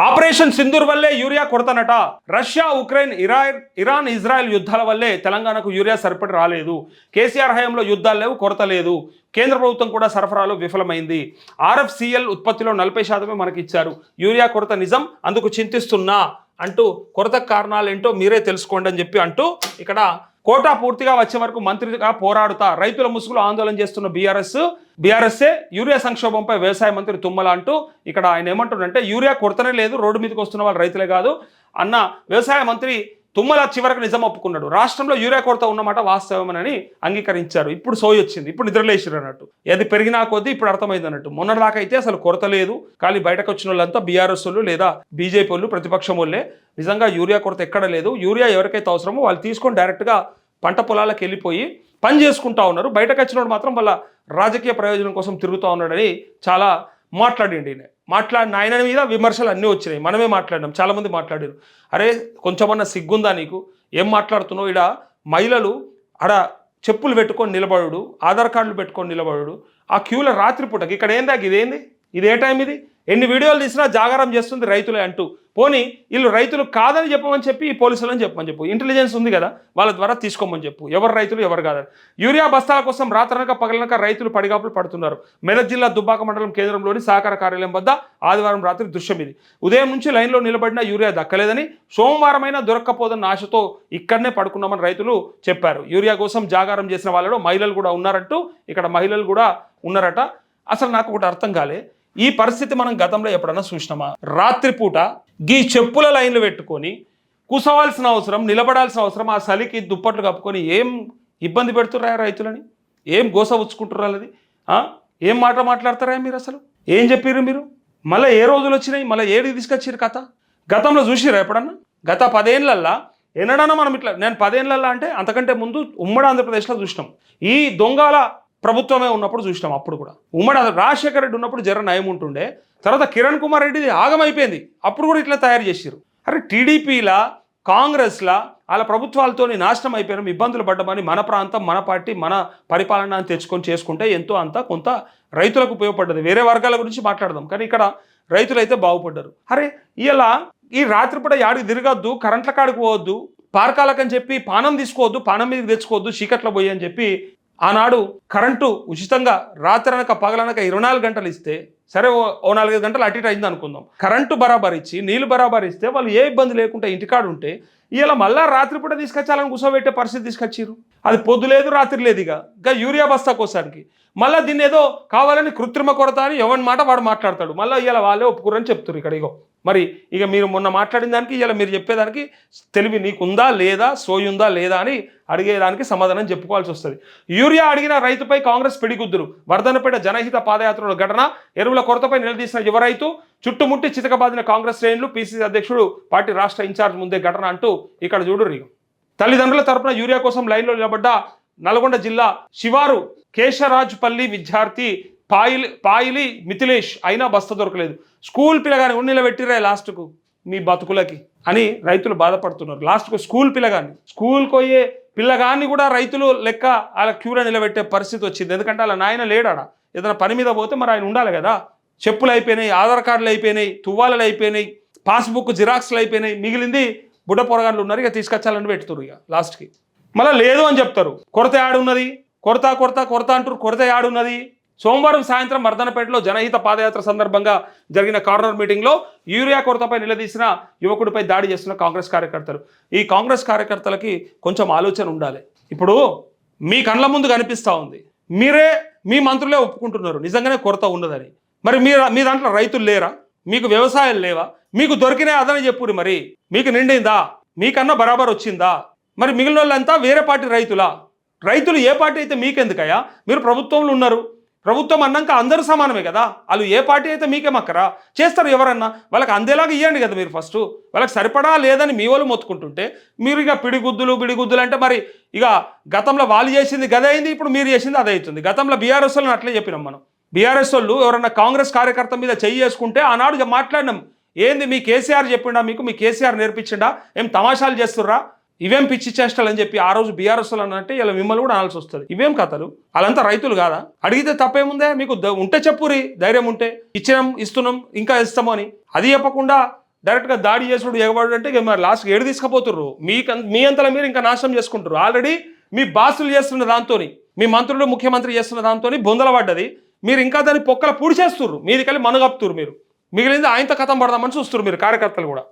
Operation Sindoor వల్లే urea కొరతనట. Russia Ukraine Iran Israel యుద్ధాల వల్లే తెలంగాణకు యూరియా సరిపడి రాలేదు. కేసీఆర్ హయాంలో యుద్ధాలు లేవు, కొరత లేదు. కేంద్ర ప్రభుత్వం కూడా సరఫరాలో విఫలమైంది. ఆర్ఎఫ్సిఎల్ ఉత్పత్తిలో 40% మనకి ఇచ్చారు. యూరియా కొరత నిజం, అందుకు చింతిస్తున్నా అంటూ కొరత కారణాలు ఏంటో మీరే తెలుసుకోండి అని చెప్పి అంటూ ఇక్కడ కోటా పూర్తిగా వచ్చే వరకు మంత్రిగా పోరాడుతా రైతుల ముసుగులో ఆందోళన చేస్తున్న బీఆర్ఎస్ఏ యూరియా సంక్షోభంపై వ్యవసాయ మంత్రి తుమ్మల అంటూ ఇక్కడ ఆయన ఏమంటున్నారంటే యూరియా కొరతనే లేదు, రోడ్డు మీదకి వస్తున్న వాళ్ళు రైతులే కాదు అన్న వ్యవసాయ మంత్రి తుమ్మల చివరకు నిజం ఒప్పుకున్నాడు. రాష్ట్రంలో యూరియా కొరత ఉన్నమాట వాస్తవమని అంగీకరించారు. ఇప్పుడు సోయి వచ్చింది, ఇప్పుడు నిద్రలేసారు అన్నట్టు. ఏది పెరిగినా కొద్దీ ఇప్పుడు అర్థమైంది అన్నట్టు. మొన్నటిదాకా అయితే అసలు కొరత లేదు, కానీ బయటకు వచ్చిన వాళ్ళంతా బీఆర్ఎస్ వాళ్ళు లేదా బీజేపీ వాళ్ళు ప్రతిపక్షం వాళ్ళే. నిజంగా యూరియా కొరత ఎక్కడ లేదు. యూరియా ఎవరికైతే అవసరమో వాళ్ళు తీసుకొని డైరెక్ట్గా పంట పొలాలకు వెళ్ళిపోయి పని చేసుకుంటా ఉన్నారు. బయటకు వచ్చినోడు మాత్రం వాళ్ళ రాజకీయ ప్రయోజనం కోసం తిరుగుతూ ఉన్నాడని చాలా మాట్లాడిండి. మాట్లాడిన ఆయన మీద విమర్శలు అన్నీ వచ్చినాయి. మనమే మాట్లాడినాం, చాలామంది మాట్లాడారు. అరే కొంచెమన్నా సిగ్గుందా నీకు, ఏం మాట్లాడుతున్నావు? ఇక్కడ మహిళలు ఆడ చెప్పులు పెట్టుకొని నిలబడు, ఆధార్ కార్డులు పెట్టుకొని నిలబడు, ఆ క్యూల రాత్రిపూటకి ఇక్కడ ఏందా ఇదేంది, ఇది ఏ టైం ఇది? ఎన్ని వీడియోలు తీసినా జాగారం చేస్తుంది రైతులే అంటూ. పోనీ వీళ్ళు రైతులు కాదని చెప్పమని చెప్పి ఈ పోలీసులని చెప్పమని చెప్పు, ఇంటెలిజెన్స్ ఉంది కదా వాళ్ళ ద్వారా తీసుకోమని చెప్పు, ఎవరు రైతులు ఎవరు కాదని. యూరియా బస్తాల కోసం రాత్రనక పగలనక రైతులు పడిగాపులు పడుతున్నారు. మెదక్ జిల్లా దుబ్బాక మండలం కేంద్రంలోని సహకార కార్యాలయం వద్ద ఆదివారం రాత్రి దృశ్యం ఇది. ఉదయం నుంచి లైన్లో నిలబడిన యూరియా దక్కలేదని, సోమవారమైనా దొరక్కపోదన్న ఆశతో ఇక్కడనే పడుకున్నామని రైతులు చెప్పారు. యూరియా కోసం జాగారం చేసిన వాళ్ళలో మహిళలు కూడా ఉన్నారంటూ ఇక్కడ మహిళలు కూడా ఉన్నారట. అసలు నాకు ఒకటి అర్థం కాలే, ఈ పరిస్థితి మనం గతంలో ఎప్పుడన్నా చూసినామా? రాత్రిపూట గీ చెప్పుల లైన్లు పెట్టుకొని కూసవాల్సిన అవసరం, నిలబడాల్సిన అవసరం, ఆ చలికి దుప్పట్లు కప్పుకొని ఏం ఇబ్బంది పెడుతుర్రా రైతులని? ఏం గోస ఉచ్చుకుంటుర్రా? అది ఏం మాట మాట్లాడతారా మీరు? అసలు ఏం చెప్పారు మీరు? మళ్ళీ ఏ రోజులు వచ్చినాయి, మళ్ళీ ఏడికి తీసుకొచ్చారు కథ? గతంలో చూసిరా ఎప్పుడన్నా? గత 10 ఏళ్ళల్లో ఎన్నడన్నా మనం ఇట్లా, నేను 10 ఏళ్ళల్లో అంటే అంతకంటే ముందు ఉమ్మడి ఆంధ్రప్రదేశ్లో చూసినాం. ఈ దొంగల ప్రభుత్వమే ఉన్నప్పుడు చూసినాం. అప్పుడు కూడా ఉమ్మడి రాజశేఖర రెడ్డి ఉన్నప్పుడు జర నయం ఉంటుండే. తర్వాత కిరణ్ కుమార్ రెడ్డిది ఆగమైపోయింది, అప్పుడు కూడా ఇట్లా తయారు చేసారు. అరే టీడీపీలా కాంగ్రెస్లా వాళ్ళ ప్రభుత్వాలతో నాశనం అయిపోయినాం, ఇబ్బందులు పడ్డామని మన ప్రాంతం, మన పార్టీ, మన పరిపాలన తెచ్చుకొని చేసుకుంటే ఎంతో అంత కొంత రైతులకు ఉపయోగపడ్డది. వేరే వర్గాల గురించి మాట్లాడదాం, కానీ ఇక్కడ రైతులు అయితే బాగుపడ్డారు. అరే ఇలా ఈ రాత్రిపూట యాడికి తిరగద్దు, కరెంట్ల కాడికి పోవద్దు, పార్కాలకని చెప్పి పానం తీసుకోవద్దు, పానం మీదకి తెచ్చుకోవద్దు, చీకట్లో పోయి అని చెప్పి ఆనాడు కరెంటు ఉచితంగా రాత్రనక పగలనక 24 గంటలు ఇస్తే, సరే ఓ 4-5 గంటలు అటు ఇటు అయింది అనుకుందాం, కరెంటు బరాబర్ ఇచ్చి నీళ్ళు బరాబర్ ఇస్తే వాళ్ళు ఏ ఇబ్బంది లేకుండా ఇంటికాడు ఉంటే ఇలా మళ్ళీ రాత్రిపూట తీసుకొచ్చాలని కూర్చోబెట్టే పరిస్థితి తీసుకొచ్చారు. అది పొద్దు లేదు రాత్రి లేదు. ఇక యూరియా బస్తా కోసానికి మళ్ళీ దీన్ని ఏదో కావాలని కృత్రిమ కొరత అని ఎవరి మాట వాడు మాట్లాడతాడు. మళ్ళీ ఇలా వాళ్ళే ఒప్పుకోరని చెప్తారు ఇక్కడ. ఇగో మరి ఇక మీరు మొన్న మాట్లాడిన దానికి ఇలా మీరు చెప్పేదానికి తెలివి నీకుందా లేదా, సోయుందా లేదా అని అడిగేదానికి సమాధానం చెప్పుకోవాల్సి వస్తుంది. యూరియా అడిగిన రైతుపై కాంగ్రెస్ పిడిగుద్దులు. వర్ధనపేట జనహిత పాదయాత్రలో ఘటన. ఎరువుల కొరతపై నిలదీసిన యువ రైతు చుట్టుముట్టి చితకబాదిన కాంగ్రెస్ శ్రేణులు. పిసిసి అధ్యక్షుడు పార్టీ రాష్ట్ర ఇన్ఛార్జ్ ముందే ఘటన అంటూ ఇక్కడ చూడుర్రి. తల్లిదండ్రుల తరపున యూరియా కోసం లైన్లో నిలబడ్డ నల్గొండ జిల్లా శివారు కేశరాజ్పల్లి విద్యార్థి పాయిలి మిథిలేష్ అయినా బస్తా దొరకలేదు. స్కూల్ పిల్లగాని నిలబెట్టిరే లాస్ట్కు మీ బతుకులకి అని రైతులు బాధపడుతున్నారు. లాస్ట్కు స్కూల్ పిల్లగాన్ని, స్కూల్కి పోయే పిల్లగాన్ని కూడా రైతులు లెక్క వాళ్ళ క్యూలో నిలబెట్టే పరిస్థితి వచ్చింది. ఎందుకంటే వాళ్ళ నాయన లేడాడ, ఏదైనా పని మీద పోతే మరి ఆయన ఉండాలి కదా. చెప్పులు అయిపోయినాయి, ఆధార్ కార్డులు అయిపోయినాయి, తువ్వాలలు అయిపోయినాయి, పాస్బుక్ జిరాక్స్లు అయిపోయినాయి, మిగిలింది బుడ్డ పొరగాళ్ళు ఉన్నారు. ఇక తీసుకొచ్చాలని పెడుతున్నారు. ఇక లాస్ట్కి మళ్ళీ లేదు అని చెప్తారు. కొరత యాడున్నది, కొరత కొరత కొరత అంటారు. కొరత యాడున్నది? సోమవారం సాయంత్రం వర్ధనపేటలో జనహిత పాదయాత్ర సందర్భంగా జరిగిన కార్నర్ మీటింగ్లో యూరియా కొరతపై నిలదీసిన యువకుడిపై దాడి చేస్తున్న కాంగ్రెస్ కార్యకర్తలు. ఈ కాంగ్రెస్ కార్యకర్తలకి కొంచెం ఆలోచన ఉండాలి. ఇప్పుడు మీ కళ్ళ ముందు కనిపిస్తూ ఉంది, మీరే మీ మంత్రులే ఒప్పుకుంటున్నారు నిజంగానే కొరత ఉన్నదని. మరి మీ దాంట్లో రైతులు లేరా? మీకు వ్యవసాయాలు లేవా? మీకు దొరికినా అదని చెప్పురు. మరి మీకు నిండిందా? మీకన్నా బరాబర్ వచ్చిందా? మరి మిగిలిన వాళ్ళంతా వేరే పార్టీ రైతులా? రైతులు ఏ పార్టీ అయితే మీకెందుకయ్యా? మీరు ప్రభుత్వంలో ఉన్నారు. ప్రభుత్వం అన్నాక అందరూ సమానమే కదా. వాళ్ళు ఏ పార్టీ అయితే మీకేమక్కరా? చేస్తారు ఎవరన్నా, వాళ్ళకి అందేలాగా ఇవ్వండి కదా మీరు ఫస్ట్. వాళ్ళకి సరిపడా లేదని మీ వాళ్ళు మొత్తుకుంటుంటే మీరు ఇక బిడిగుద్దులు అంటే మరి ఇక గతంలో వాళ్ళు చేసింది గదే అయింది, ఇప్పుడు మీరు చేసింది అదే అవుతుంది. గతంలో బీఆర్ఎస్ వాళ్ళని అట్లే చెప్పినాం మనం. బీఆర్ఎస్ వాళ్ళు ఎవరన్నా కాంగ్రెస్ కార్యకర్త మీద చెయ్యి చేసుకుంటే ఆనాడు మాట్లాడినాం. ఏంది మీ కేసీఆర్ చెప్పిండా మీకు? మీ కేసీఆర్ నేర్పించిండా? ఏం తమాషాలు చేస్తుర్రా? ఇవేం పిచ్చి చేష్టలు అని చెప్పి ఆ రోజు బీఆర్ఎస్ అంటే ఇలా మిమ్మల్ని కూడా అనాల్సి వస్తుంది. ఇవేం కథలు? వాళ్ళంతా రైతులు కాదా? అడిగితే తప్పేముందే? మీకు ఉంటే చెప్పురి, ధైర్యం ఉంటే. ఇచ్చినాం, ఇస్తున్నాం, ఇంకా ఇస్తాము అని అది చెప్పకుండా డైరెక్ట్గా దాడి చేసుడు ఎగబడు అంటే ఇక మరి లాస్ట్కి ఏడు తీసుకుపోతుర్రు మీ అంతలో మీరు ఇంకా నాశనం చేసుకుంటారు. ఆల్రెడీ మీ బాసులు చేస్తున్న దాంతో, మీ మంత్రులు ముఖ్యమంత్రి చేస్తున్న దాంతో బొందల పడ్డది. మీరు ఇంకా దాన్ని పొక్కల పూడి చేస్తుర్రు, మీదికెళ్ళి మనుగప్తుర్రు. మీరు మిగిలింది ఆయనతో కథం పడదామని చూస్తున్నారు మీరు కార్యకర్తలు కూడా.